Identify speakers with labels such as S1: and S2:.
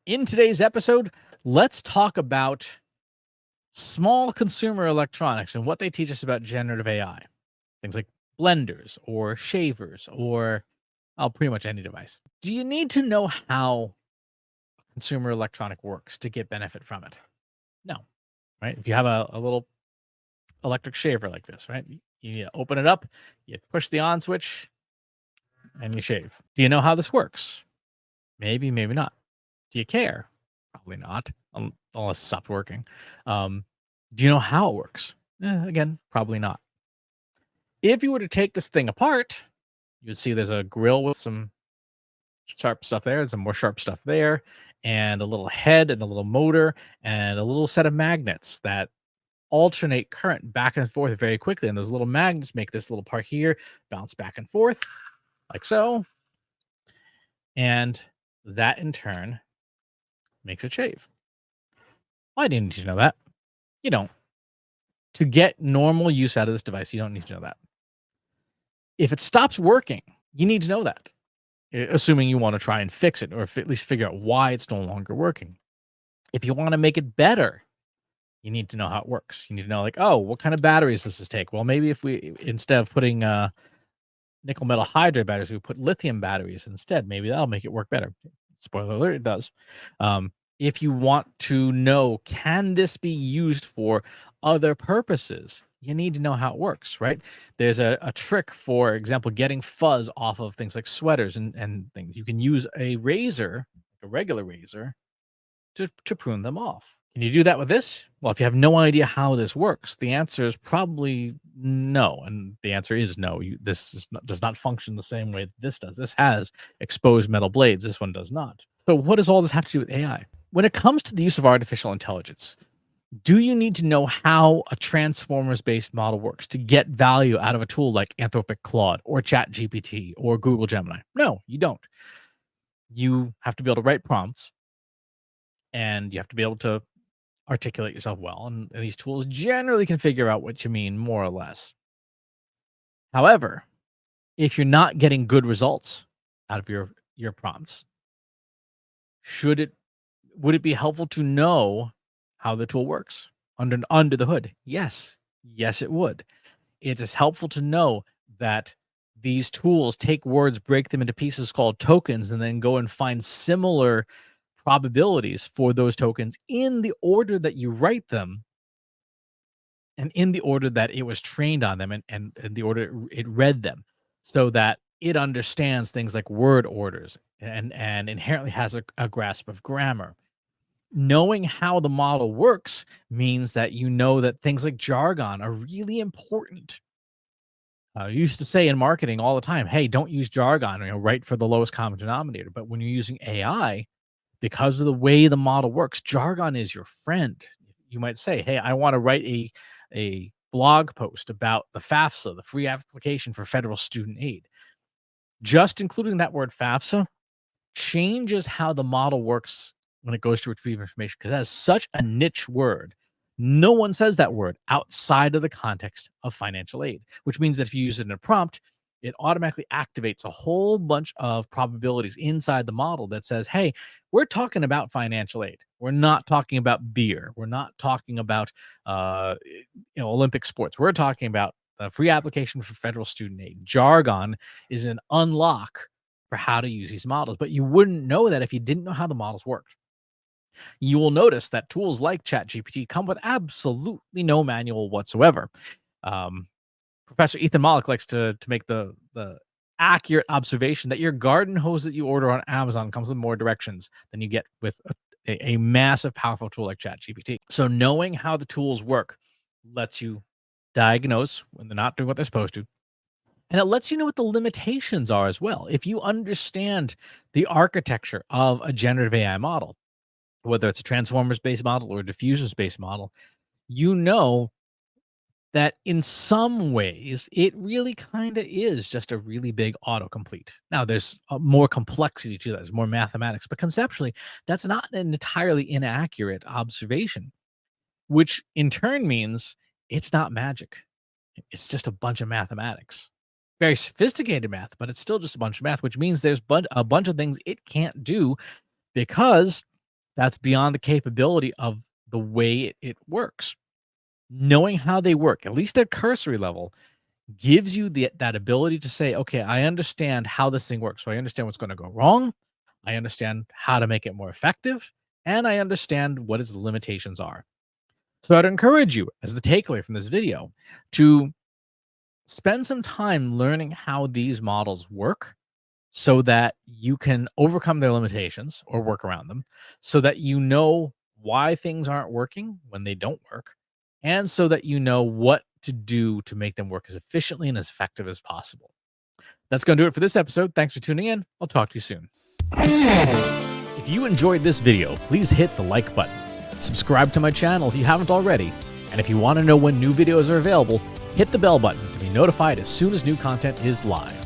S1: In today's episode, let's talk about small consumer electronics and what they teach us about generative AI. Things like blenders or shavers or pretty much any device. Do you need to know how consumer electronic works to get benefit from it? No, right? If you have a little electric shaver like this, right? You open it up, you push the on switch, and you shave. Do you know how this works? Maybe, maybe not. Do you care? Probably not, unless it stopped working. Do you know how it works? Again, probably not. If you were to take this thing apart, you would see there's a grill with some sharp stuff there, some more sharp stuff there, and a little head and a little motor and a little set of magnets that alternate current back and forth very quickly. And those little magnets make this little part here bounce back and forth like so. And that in turn makes it shave. Why do you need to know that? You don't. To get normal use out of this device, you don't need to know that. If it stops working, you need to know that, assuming you want to try and fix it or at least figure out why it's no longer working. If you want to make it better, you need to know how it works. You need to know, like, oh, what kind of batteries does this take? Well, maybe if we, instead of putting nickel metal hydride batteries, we put lithium batteries instead. Maybe that'll make it work better. Spoiler alert, it does. If you want to know, can this be used for other purposes? You need to know how it works, right? There's a trick, for example, getting fuzz off of things like sweaters and things. You can use a razor, a regular razor, to prune them off. Can you do that with this? Well, if you have no idea how this works, the answer is probably no. And the answer is no. Does not function the same way this does. This has exposed metal blades. This one does not. So what does all this have to do with AI? When it comes to the use of artificial intelligence, do you need to know how a transformers-based model works to get value out of a tool like Anthropic Claude or ChatGPT or Google Gemini? No, you don't. You have to be able to write prompts, and you have to be able to articulate yourself well. And these tools generally can figure out what you mean more or less. However, if you're not getting good results out of your prompts, would it be helpful to know how the tool works under the hood? Yes, it would. It is helpful to know that these tools take words, break them into pieces called tokens, and then go and find similar probabilities for those tokens in the order that you write them and in the order that it was trained on them and the order it read them, so that it understands things like word orders and inherently has a grasp of grammar. Knowing how the model works means that you know that things like jargon are really important. I used to say in marketing all the time, hey, don't use jargon, write for the lowest common denominator. But when you're using AI, because of the way the model works, jargon is your friend. You might say, hey, I want to write a blog post about the FAFSA, the free application for federal student aid. Just including that word FAFSA changes how the model works when it goes to retrieve information, because that is such a niche word. No one says that word outside of the context of financial aid, which means that if you use it in a prompt, it automatically activates a whole bunch of probabilities inside the model that says, hey, we're talking about financial aid. We're not talking about beer. We're not talking about Olympic sports. We're talking about a free application for federal student aid. Jargon is an unlock for how to use these models, but you wouldn't know that if you didn't know how the models worked. You will notice that tools like ChatGPT come with absolutely no manual whatsoever. Professor Ethan Mollick likes to make the accurate observation that your garden hose that you order on Amazon comes with more directions than you get with a massive, powerful tool like ChatGPT. So knowing how the tools work lets you diagnose when they're not doing what they're supposed to. And it lets you know what the limitations are as well. If you understand the architecture of a generative AI model, whether it's a transformers-based model or a diffusers-based model, you know that in some ways it really kind of is just a really big autocomplete. Now, there's more complexity to that, there's more mathematics, but conceptually, that's not an entirely inaccurate observation, which in turn means it's not magic. It's just a bunch of mathematics. Very sophisticated math, but it's still just a bunch of math, which means there's a bunch of things it can't do because that's beyond the capability of the way it works. Knowing how they work, at least at cursory level, gives you that ability to say, okay, I understand how this thing works. So I understand what's going to go wrong. I understand how to make it more effective. And I understand what its limitations are. So I'd encourage you, as the takeaway from this video, to spend some time learning how these models work so that you can overcome their limitations or work around them, so that you know why things aren't working when they don't work, and so that you know what to do to make them work as efficiently and as effective as possible. That's going to do it for this episode. Thanks for tuning in. I'll talk to you soon. If you enjoyed this video, please hit the like button. Subscribe to my channel if you haven't already. And if you want to know when new videos are available, hit the bell button to be notified as soon as new content is live.